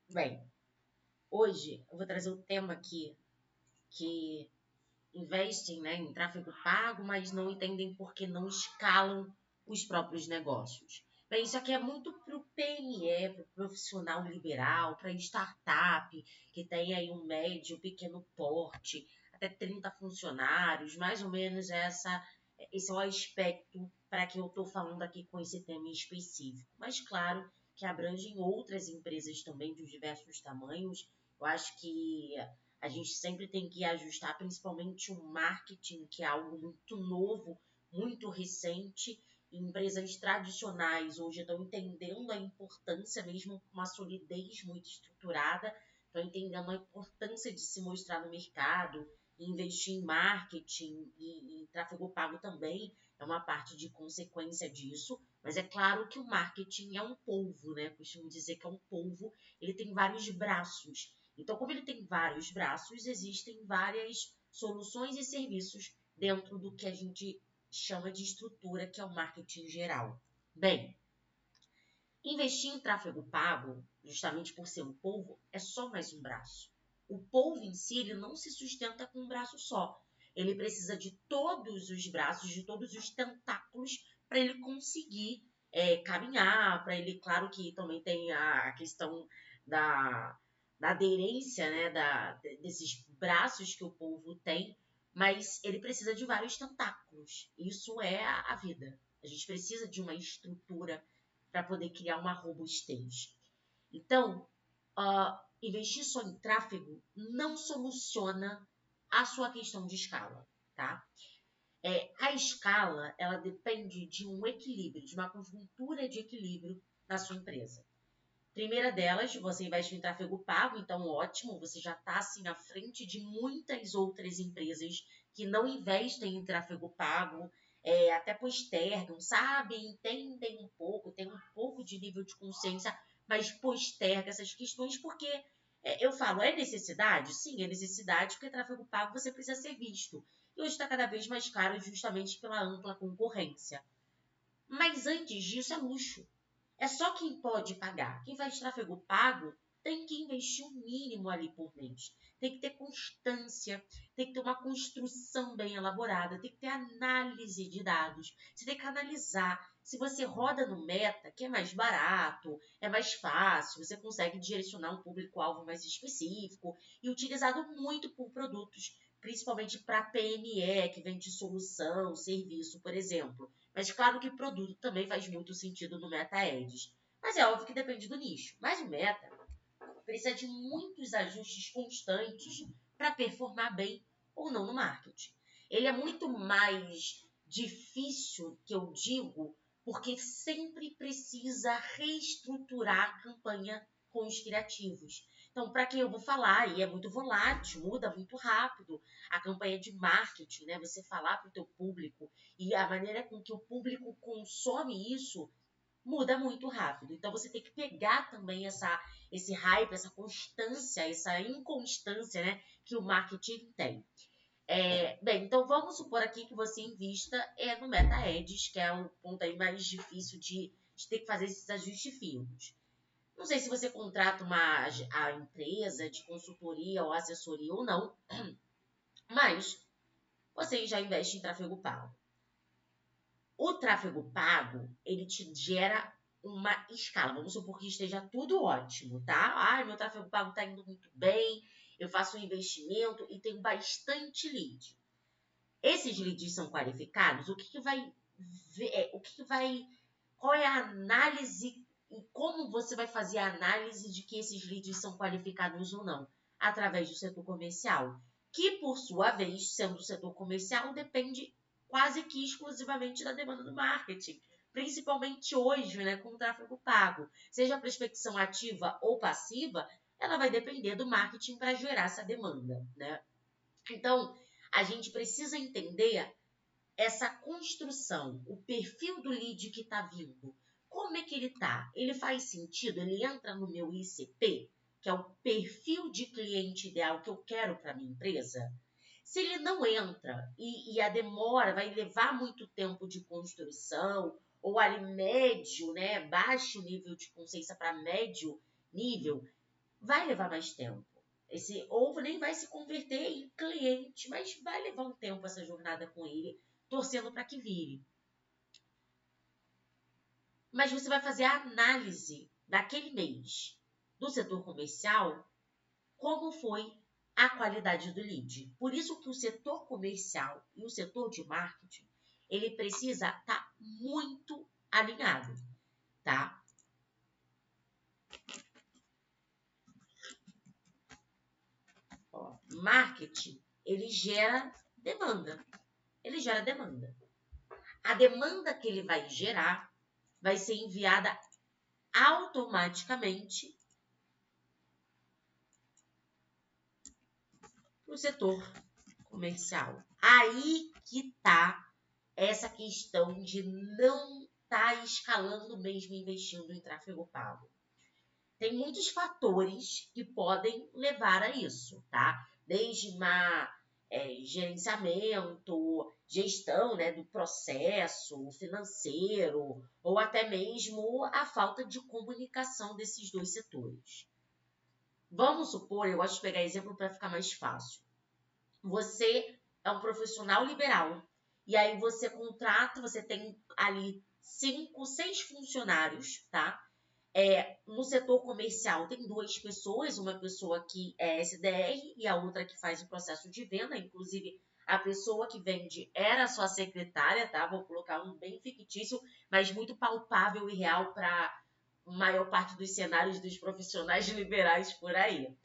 Bem, hoje eu vou trazer um tema aqui que investem, né, em tráfego pago, mas não entendem por que não escalam os próprios negócios. Bem, isso aqui é muito para o PME, para o profissional liberal, para startup, que tem aí um médio, pequeno porte, até 30 funcionários, mais ou menos esse é o aspecto para que eu estou falando aqui com esse tema em específico. Mas claro que abrangem outras empresas também de diversos tamanhos. Eu acho que a gente sempre tem que ajustar, principalmente o marketing, que é algo muito novo, muito recente. Empresas tradicionais hoje estão entendendo a importância, mesmo com uma solidez muito estruturada, estão entendendo a importância de se mostrar no mercado, investir em marketing e tráfego pago também é uma parte de consequência disso. Mas é claro que o marketing é um polvo, né? Costumo dizer que é um polvo, ele tem vários braços. Então, como ele tem vários braços, existem várias soluções e serviços dentro do que a gente chama de estrutura, que é o marketing geral. Bem, investir em tráfego pago, justamente por ser um polvo, é só mais um braço. O polvo em si, ele não se sustenta com um braço só. Ele precisa de todos os braços, de todos os tentáculos, para ele conseguir caminhar, para ele, claro que também tem a questão da, da aderência, né, desses braços que o polvo tem, mas ele precisa de vários tentáculos. Isso é a vida. A gente precisa de uma estrutura para poder criar uma robustez. Então, investir só em tráfego não soluciona a sua questão de escala, tá? A escala, ela depende de um equilíbrio, de uma conjuntura de equilíbrio na sua empresa. Primeira delas, você investe em tráfego pago, então ótimo, você já está assim à frente de muitas outras empresas que não investem em tráfego pago, até postergam, sabem, entendem um pouco, tem um pouco de nível de consciência, mas posterga essas questões porque eu falo, é necessidade? Sim, é necessidade, porque tráfego pago você precisa ser visto. E hoje está cada vez mais caro justamente pela ampla concorrência. Mas antes disso é luxo. É só quem pode pagar. Quem faz tráfego pago tem que investir o mínimo ali por mês. Tem que ter constância, tem que ter uma construção bem elaborada, tem que ter análise de dados. Você tem que analisar. Se você roda no Meta, que é mais barato, é mais fácil, você consegue direcionar um público-alvo mais específico e utilizado muito por produtos, principalmente para PME, que vende solução, serviço, por exemplo. Mas claro que produto também faz muito sentido no Meta Ads. Mas é óbvio que depende do nicho. Mas o Meta precisa de muitos ajustes constantes para performar bem ou não no marketing. Ele é muito mais difícil, que eu digo, porque sempre precisa reestruturar a campanha com os criativos. Então, para quem eu vou falar, e é muito volátil, muda muito rápido a campanha de marketing, né? Você falar para o teu público e a maneira com que o público consome isso muda muito rápido. Então você tem que pegar também esse hype, essa constância, essa inconstância, né, que o marketing tem. Bem, então vamos supor aqui que você invista no Meta Ads, que é o ponto aí mais difícil de ter que fazer esses ajustes finos. Não sei se você contrata a empresa de consultoria ou assessoria ou não, mas você já investe em tráfego pago. O tráfego pago, ele te gera uma escala. Vamos supor que esteja tudo ótimo, tá? Ai, meu tráfego pago está indo muito bem, eu faço um investimento e tenho bastante lead. Esses leads são qualificados? Qual é a análise e como você vai fazer a análise de que esses leads são qualificados ou não? Através do setor comercial, que por sua vez, sendo o setor comercial, depende quase que exclusivamente da demanda do marketing, principalmente hoje, né, com o tráfego pago. Seja a prospecção ativa ou passiva, ela vai depender do marketing para gerar essa demanda, né? Então, a gente precisa entender essa construção, o perfil do lead que está vindo. Como é que ele está? Ele faz sentido? Ele entra no meu ICP, que é o perfil de cliente ideal que eu quero para minha empresa? Se ele não entra e a demora vai levar muito tempo de construção, ou ali médio, né, baixo nível de consciência para médio nível, vai levar mais tempo. Esse ovo nem vai se converter em cliente, mas vai levar um tempo essa jornada com ele, torcendo para que vire. Mas você vai fazer a análise daquele mês do setor comercial, como foi a qualidade do lead. Por isso que o setor comercial e o setor de marketing, ele precisa estar muito alinhado, tá? Ó, marketing, ele gera demanda. Ele gera demanda. A demanda que ele vai gerar vai ser enviada automaticamente para o setor comercial. Aí que tá essa questão de não estar escalando mesmo investindo em tráfego pago. Tem muitos fatores que podem levar a isso, tá? Desde gerenciamento, gestão, né, do processo financeiro, ou até mesmo a falta de comunicação desses dois setores. Vamos supor, eu gosto de pegar exemplo para ficar mais fácil. Você é um profissional liberal e aí você contrata, você tem ali 5, 6 funcionários, tá? No setor comercial tem 2 pessoas, uma pessoa que é SDR e a outra que faz o processo de venda, inclusive a pessoa que vende era sua secretária, tá? Vou colocar um bem fictício, mas muito palpável e real para a maior parte dos cenários dos profissionais liberais por aí.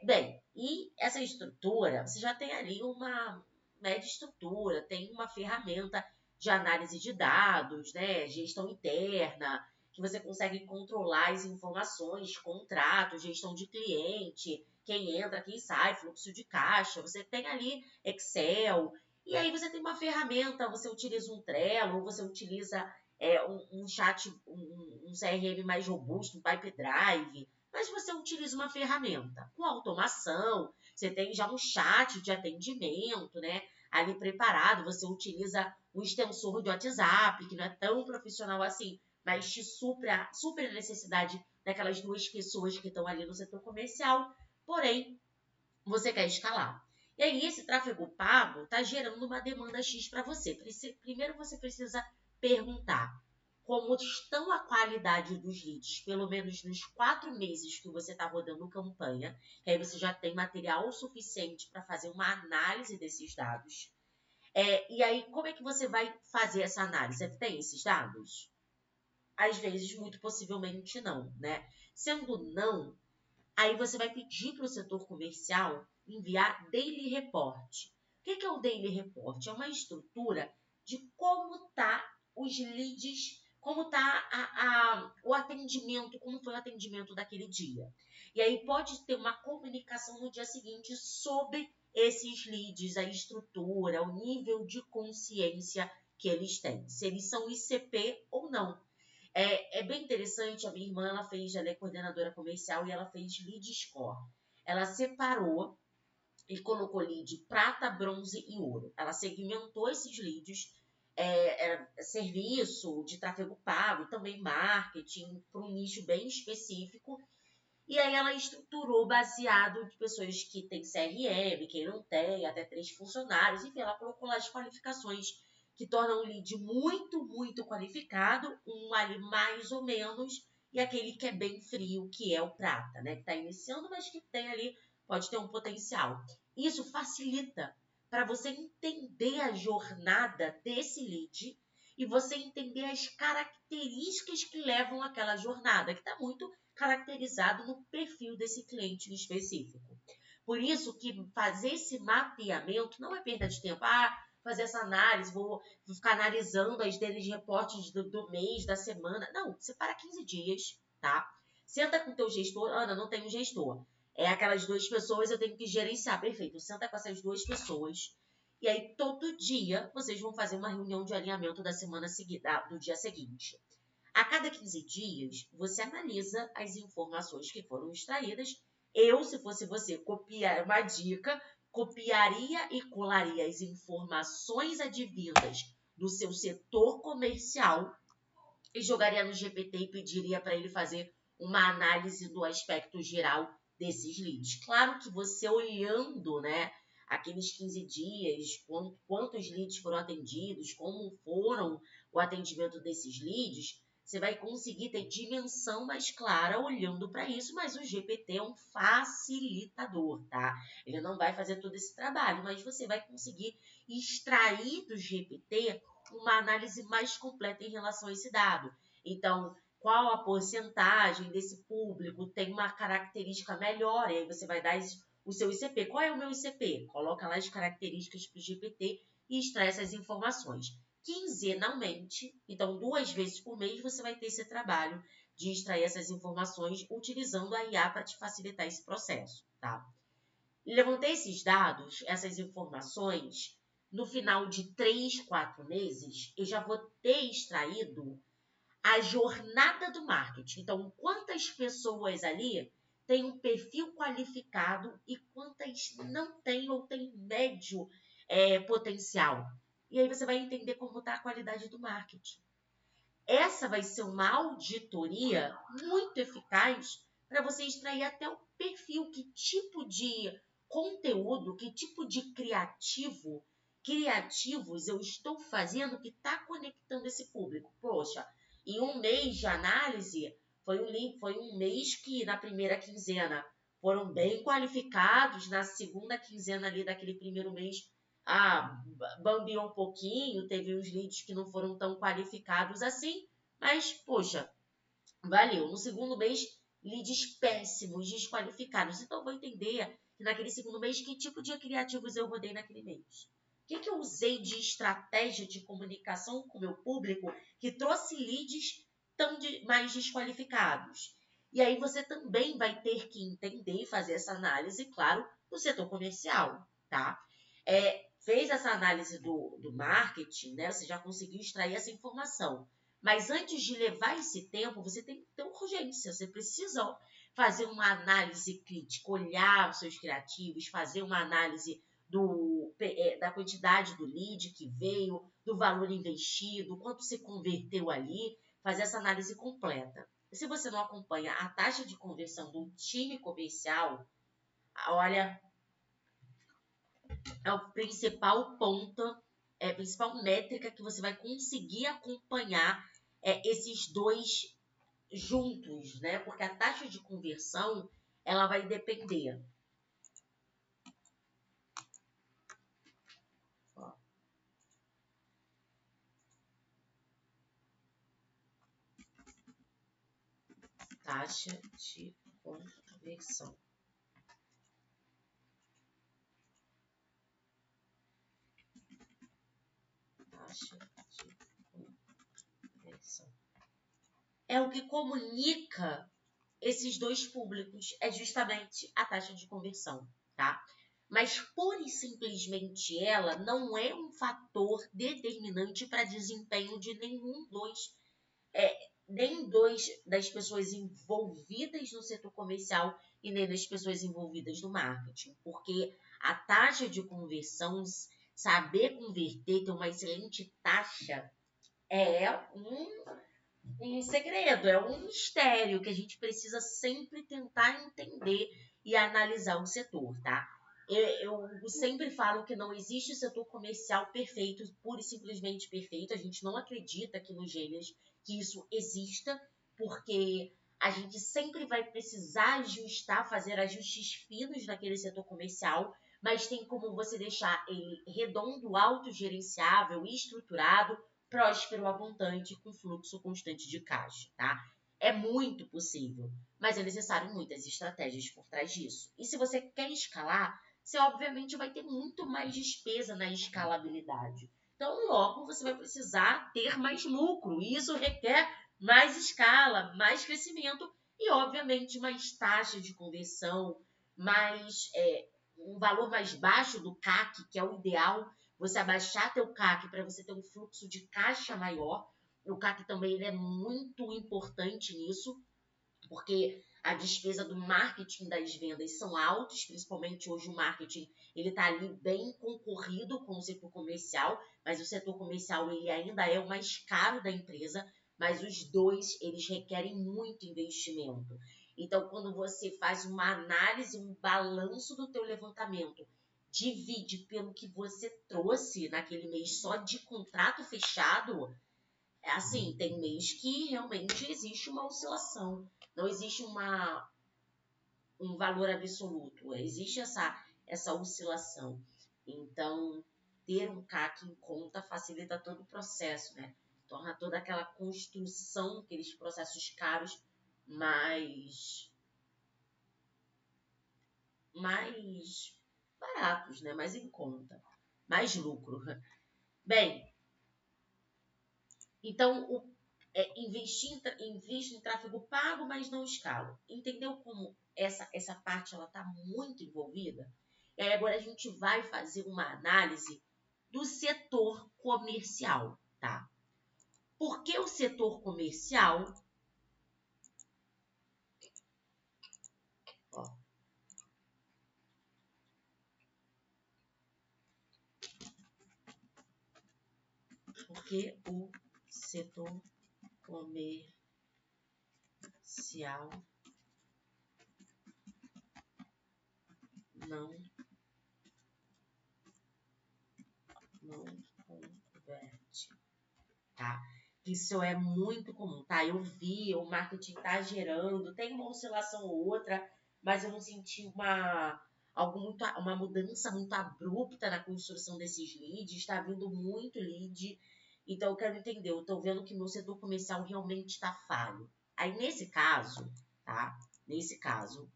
Bem, e essa estrutura, você já tem ali uma média estrutura, tem uma ferramenta de análise de dados, né, gestão interna, que você consegue controlar as informações, contratos, gestão de cliente, quem entra, quem sai, fluxo de caixa, você tem ali Excel, e aí você tem uma ferramenta, você utiliza um Trello, ou você utiliza um chat, um CRM mais robusto, um Pipe Drive, mas você utiliza uma ferramenta com automação, você tem já um chat de atendimento, né? Ali preparado, você utiliza o extensor de WhatsApp, que não é tão profissional assim, mas te supre a necessidade daquelas 2 pessoas que estão ali no setor comercial, porém, você quer escalar. E aí, esse tráfego pago está gerando uma demanda X para você. Primeiro, você precisa perguntar como estão a qualidade dos leads, pelo menos nos 4 meses que você está rodando campanha, que aí você já tem material suficiente para fazer uma análise desses dados. E aí, como é que você vai fazer essa análise? Você tem esses dados? Às vezes, muito possivelmente não, né? Sendo não, aí você vai pedir para o setor comercial enviar daily report. O que é o daily report? É uma estrutura de como tá os leads, como tá o atendimento, como foi o atendimento daquele dia. E aí pode ter uma comunicação no dia seguinte sobre esses leads, a estrutura, o nível de consciência que eles têm, se eles são ICP ou não. É bem interessante, a minha irmã, ela é coordenadora comercial e ela fez lead score. Ela separou e colocou lead prata, bronze e ouro. Ela segmentou esses leads, serviço de tráfego pago, também marketing, para um nicho bem específico. E aí ela estruturou baseado de pessoas que têm CRM, quem não tem, até 3 funcionários. Enfim, ela colocou lá as qualificações que tornam o lead muito, muito qualificado, um ali mais ou menos, e aquele que é bem frio, que é o prata, né? Que está iniciando, mas que tem ali, pode ter um potencial. Isso facilita para você entender a jornada desse lead e você entender as características que levam àquela jornada, que está muito caracterizado no perfil desse cliente em específico. Por isso que fazer esse mapeamento não é perda de tempo. Fazer essa análise, vou ficar analisando as daily reportes do mês, da semana. Não, separa 15 dias, tá? Senta com o teu gestor. Ana, não tenho gestor. Aquelas 2 pessoas eu tenho que gerenciar. Perfeito, senta com essas 2 pessoas. E aí, todo dia, vocês vão fazer uma reunião de alinhamento da semana seguinte, do dia seguinte. A cada 15 dias, você analisa as informações que foram extraídas. Eu, se fosse você, copiar uma dica, copiaria e colaria as informações advindas do seu setor comercial e jogaria no GPT e pediria para ele fazer uma análise do aspecto geral desses leads. Claro que você olhando, né, aqueles 15 dias, quantos leads foram atendidos, como foram o atendimento desses leads, você vai conseguir ter dimensão mais clara olhando para isso, mas o GPT é um facilitador, tá? Ele não vai fazer todo esse trabalho, mas você vai conseguir extrair do GPT uma análise mais completa em relação a esse dado. Então, qual a porcentagem desse público tem uma característica melhor, e aí você vai dar o seu ICP. Qual é o meu ICP? Coloca lá as características para o GPT e extrai essas informações. Quinzenalmente, então 2 vezes por mês, você vai ter esse trabalho de extrair essas informações utilizando a IA para te facilitar esse processo, tá? Levantei esses dados, essas informações, no final de 3, 4 meses, eu já vou ter extraído a jornada do marketing. Então, quantas pessoas ali têm um perfil qualificado e quantas não têm ou têm médio potencial. E aí você vai entender como está a qualidade do marketing. Essa vai ser uma auditoria muito eficaz para você extrair até o perfil, que tipo de conteúdo, que tipo de criativos eu estou fazendo que está conectando esse público. Poxa, em um mês de análise, foi um mês que na primeira quinzena foram bem qualificados, na segunda quinzena ali daquele primeiro mês, bambiou um pouquinho, teve uns leads que não foram tão qualificados assim, mas, poxa, valeu. No segundo mês, leads péssimos, desqualificados. Então, eu vou entender que naquele segundo mês, que tipo de criativos eu rodei naquele mês. O que eu usei de estratégia de comunicação com o meu público que trouxe leads mais desqualificados? E aí você também vai ter que entender e fazer essa análise, claro, do setor comercial, tá? Fez essa análise do marketing, né? Você já conseguiu extrair essa informação. Mas antes de levar esse tempo, você tem que ter urgência. Você precisa fazer uma análise crítica, olhar os seus criativos, fazer uma análise da quantidade do lead que veio, do valor investido, quanto você converteu ali, fazer essa análise completa. Se você não acompanha a taxa de conversão do time comercial, olha, é o principal ponto, a principal métrica que você vai conseguir acompanhar esses dois juntos, né? Porque a taxa de conversão, ela vai depender. Ó. Taxa de conversão. Taxa de conversão. É o que comunica esses dois públicos, é justamente a taxa de conversão, tá? Mas pura e simplesmente ela não é um fator determinante para desempenho de nem dois das pessoas envolvidas no setor comercial e nem das pessoas envolvidas no marketing, porque a taxa de conversão, saber converter, ter uma excelente taxa, é um segredo, é um mistério que a gente precisa sempre tentar entender e analisar o setor, tá? Eu sempre falo que não existe setor comercial perfeito, pura e simplesmente perfeito. A gente não acredita aqui no Gênios que isso exista, porque a gente sempre vai precisar ajustar, fazer ajustes finos naquele setor comercial, mas tem como você deixar ele redondo, autogerenciável, estruturado, próspero, abundante, com fluxo constante de caixa, tá? É muito possível, mas é necessário muitas estratégias por trás disso. E se você quer escalar, você obviamente vai ter muito mais despesa na escalabilidade. Então, logo, você vai precisar ter mais lucro. E isso requer mais escala, mais crescimento e, obviamente, mais taxa de conversão, um valor mais baixo do CAC, que é o ideal, você abaixar teu CAC para você ter um fluxo de caixa maior. O CAC também ele é muito importante nisso, porque a despesa do marketing das vendas são altas, principalmente hoje o marketing ele está ali bem concorrido com o setor comercial, mas o setor comercial ele ainda é o mais caro da empresa, mas os dois, eles requerem muito investimento. Então, quando você faz uma análise, um balanço do teu levantamento, divide pelo que você trouxe naquele mês só de contrato fechado, assim, tem mês que realmente existe uma oscilação. Não existe um valor absoluto. Existe essa oscilação. Então, ter um CAC em conta facilita todo o processo, né? Torna toda aquela construção, aqueles processos caros mais baratos, né? Mais em conta, mais lucro. Bem, então invisto em tráfego pago, mas não escalo. Entendeu como essa parte ela está muito envolvida? E aí agora a gente vai fazer uma análise do setor comercial, tá? Por que o setor comercial? Ó, porque o setor comercial não converte, tá? Isso é muito comum, tá? Eu vi, o marketing tá gerando, tem uma oscilação ou outra, mas eu não senti uma mudança muito abrupta na construção desses leads, está vindo muito lead, então eu quero entender, eu tô vendo que meu setor comercial realmente está falho. Aí nesse caso, tá? Nesse caso,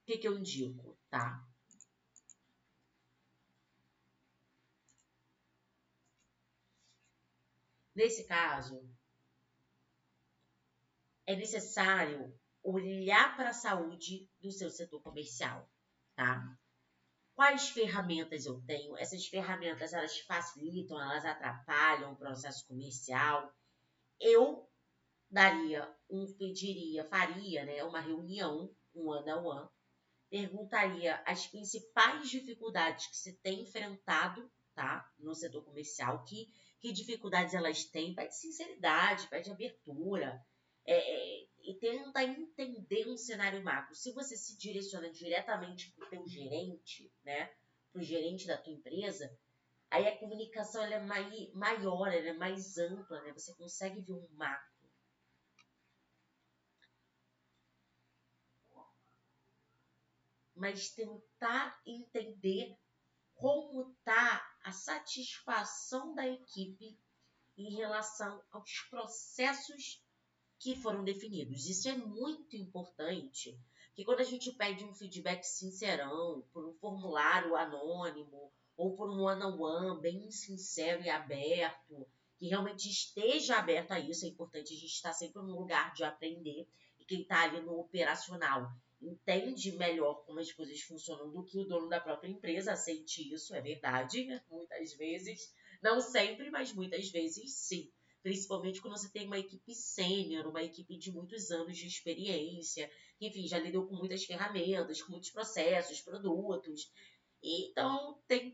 o que eu indico, tá? Nesse caso, é necessário olhar para a saúde do seu setor comercial, tá? Quais ferramentas eu tenho? Essas ferramentas, elas facilitam, elas atrapalham o processo comercial? Eu faria, né, uma reunião, um one-on-one, perguntaria as principais dificuldades que se tem enfrentado, tá, no setor comercial, que dificuldades elas têm, pede sinceridade, pede abertura, e tenta entender um cenário macro. Se você se direciona diretamente para o teu gerente, né, para o gerente da tua empresa, aí a comunicação ela é maior, ela é mais ampla, né, você consegue ver um macro. Mas tentar entender como está a satisfação da equipe em relação aos processos que foram definidos. Isso é muito importante, que quando a gente pede um feedback sincerão, por um formulário anônimo, ou por um one-on-one bem sincero e aberto, que realmente esteja aberto a isso, é importante a gente estar sempre num lugar de aprender, e quem está ali no operacional entende melhor como as coisas funcionam do que o dono da própria empresa, aceite isso, é verdade, muitas vezes, não sempre, mas muitas vezes sim. Principalmente quando você tem uma equipe sênior, uma equipe de muitos anos de experiência, que, enfim, já lidou com muitas ferramentas, com muitos processos, produtos. Então, tem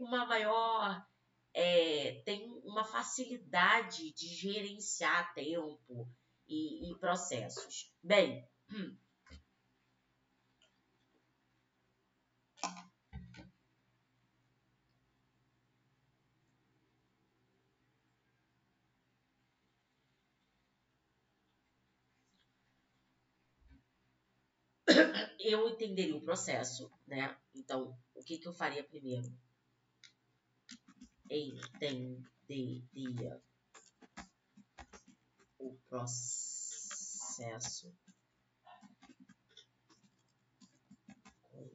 uma facilidade de gerenciar tempo e processos. Bem, eu entenderia o processo, né? Então, o que eu faria primeiro? Entenderia o processo com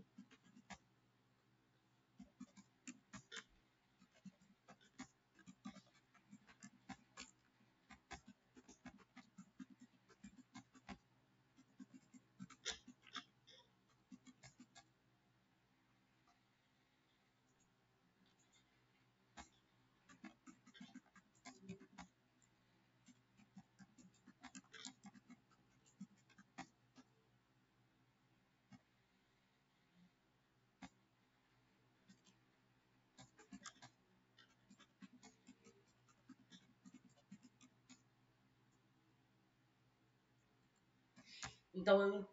Então, eu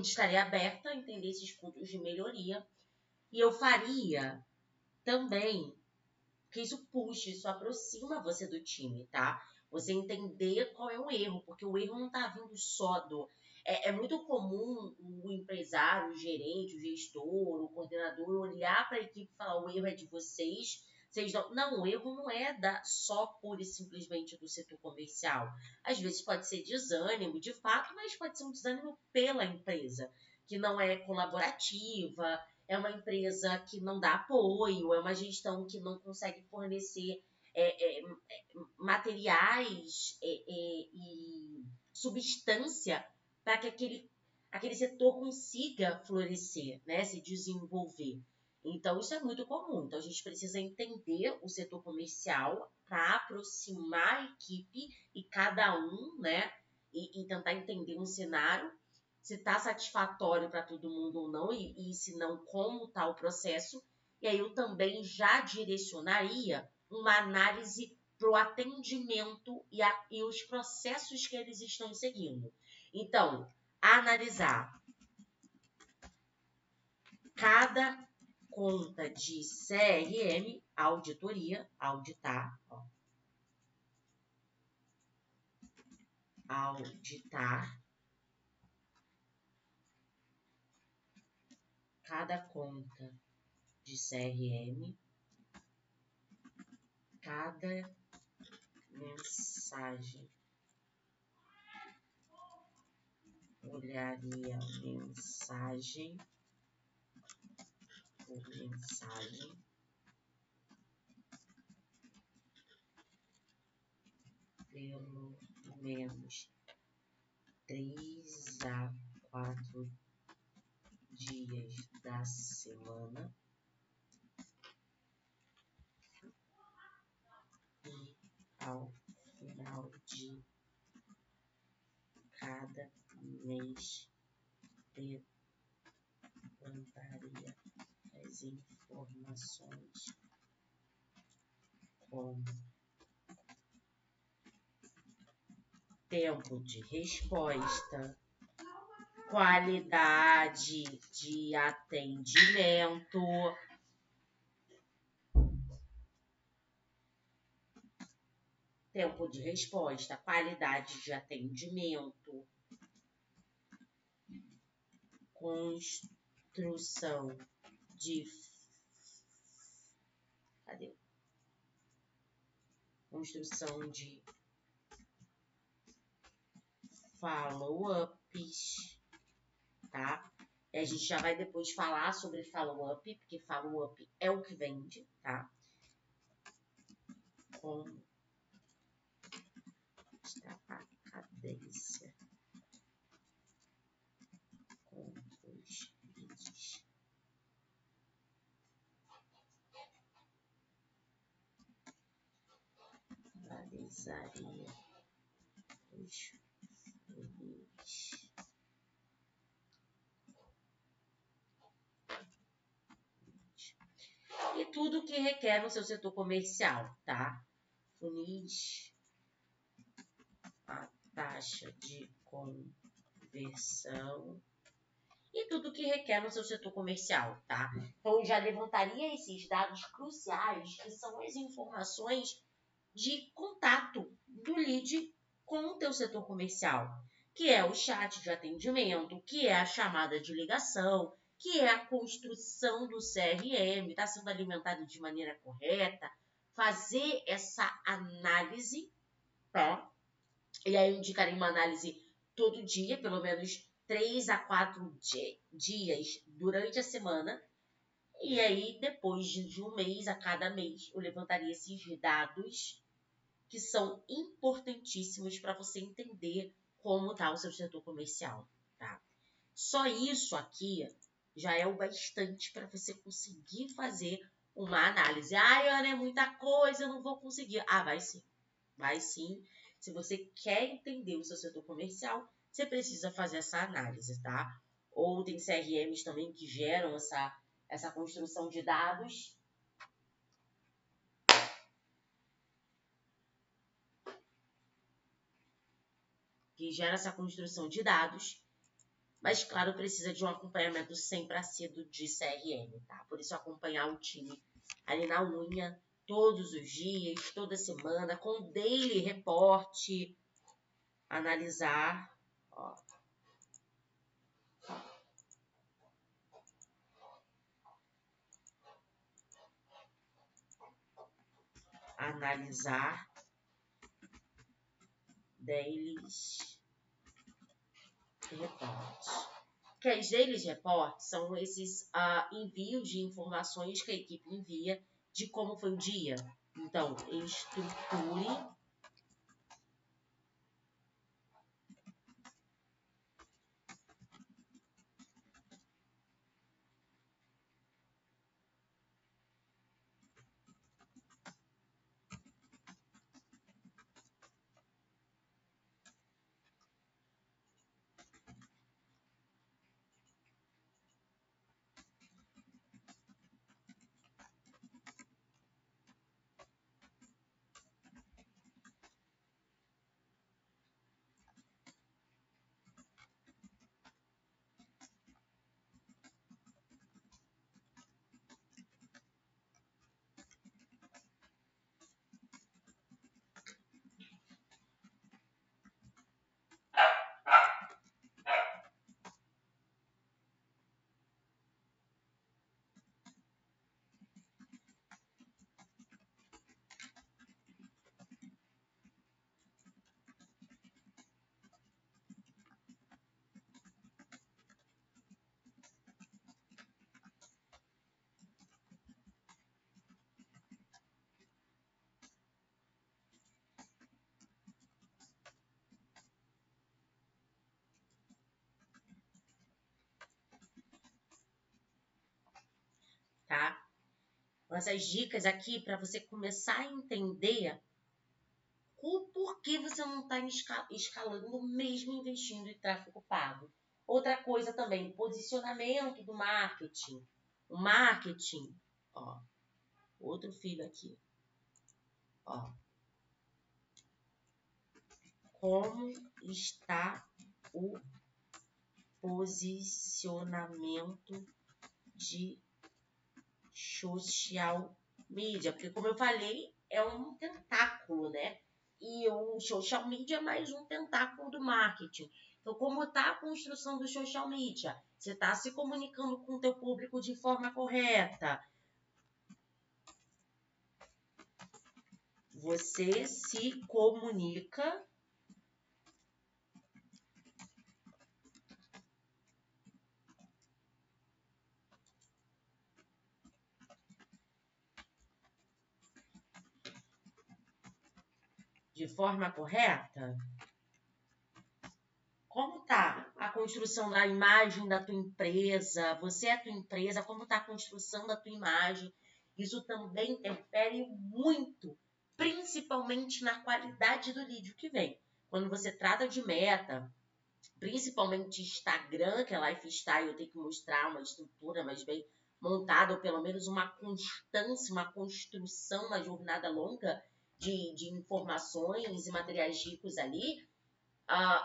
estaria aberta a entender esses pontos de melhoria. E eu faria também, que isso puxe, isso aproxima você do time, tá? Você entender qual é o erro, porque o erro não tá vindo só do... É muito comum o empresário, o gerente, o gestor, o coordenador olhar para a equipe e falar: o erro é de vocês. Vocês não... Não, o erro não é só pura e simplesmente do setor comercial. Às vezes pode ser desânimo, de fato, mas pode ser um desânimo pela empresa, que não é colaborativa, é uma empresa que não dá apoio, é uma gestão que não consegue fornecer materiais e substância para que aquele setor consiga florescer, né, se desenvolver. Então, isso é muito comum. Então, a gente precisa entender o setor comercial para aproximar a equipe e cada um, né, e tentar entender um cenário, se está satisfatório para todo mundo ou não, e se não, como está o processo. E aí eu também já direcionaria uma análise para o atendimento e os processos que eles estão seguindo. Então, analisar cada conta de CRM, auditoria, auditar, auditar cada conta de CRM, cada mensagem, olharia mensagem por mensagem, pelo menos 3 a 4 dias da semana e ao final de cada mês levantaria as informações como tempo de resposta, qualidade de atendimento, tempo de resposta, qualidade de atendimento, construção de follow-ups, tá? A gente já vai depois falar sobre follow-up, porque follow-up é o que vende, tá? Como está a cadência com os leads. Analisaria os funis. E tudo que requer no seu setor comercial, tá? Funis, a taxa de conversão e tudo que requer no seu setor comercial, tá? Então, eu já levantaria esses dados cruciais, que são as informações de contato do lead com o teu setor comercial, que é o chat de atendimento, que é a chamada de ligação, que é a construção do CRM, está sendo alimentado de maneira correta, fazer essa análise, tá? E aí eu indicaria uma análise todo dia, pelo menos 3 a 4 dias durante a semana. E aí, depois de um mês, a cada mês, eu levantaria esses dados que são importantíssimos para você entender como está o seu setor comercial, tá? Só isso aqui já é o bastante para você conseguir fazer uma análise. Ai, Ana, é muita coisa, eu não vou conseguir. Ah, vai sim. Vai sim. Se você quer entender o seu setor comercial, você precisa fazer essa análise, tá? Ou tem CRMs também que geram essa construção de dados. que gera essa construção de dados, mas, claro, precisa de um acompanhamento sempre assíduo de CRM, tá? Por isso, acompanhar o time ali na unha, todos os dias, toda semana, com daily report, analisar, ó, analisar dailies reports. Que as dailies reports são esses envios de informações que a equipe envia de como foi o dia. Então, estruture tá? Essas dicas aqui para você começar a entender o porquê você não está escalando mesmo investindo em tráfego pago. Outra coisa também, posicionamento do marketing. O marketing, ó, outro filho aqui, ó. Como está o posicionamento de social media? Porque, como eu falei, é um tentáculo, né? E o social media é mais um tentáculo do marketing. Então, como está a construção do social media? Você está se comunicando com o teu público de forma correta? Você se comunica de forma correta? Como está a construção da imagem da tua empresa? Você é a tua empresa, como está a construção da tua imagem? Isso também interfere muito, principalmente na qualidade do vídeo que vem. Quando você trata de meta, principalmente Instagram, que é lifestyle, eu tenho que mostrar uma estrutura mais bem montada, ou pelo menos uma constância, uma construção, uma jornada longa de informações e materiais ricos ali.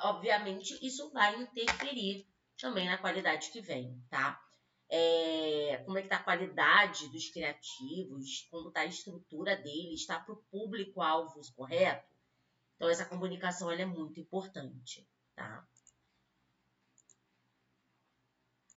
Obviamente, isso vai interferir também na qualidade que vem, tá? Como é que tá a qualidade dos criativos, como tá a estrutura deles, está para o público-alvo correto? Então, essa comunicação ela é muito importante, tá?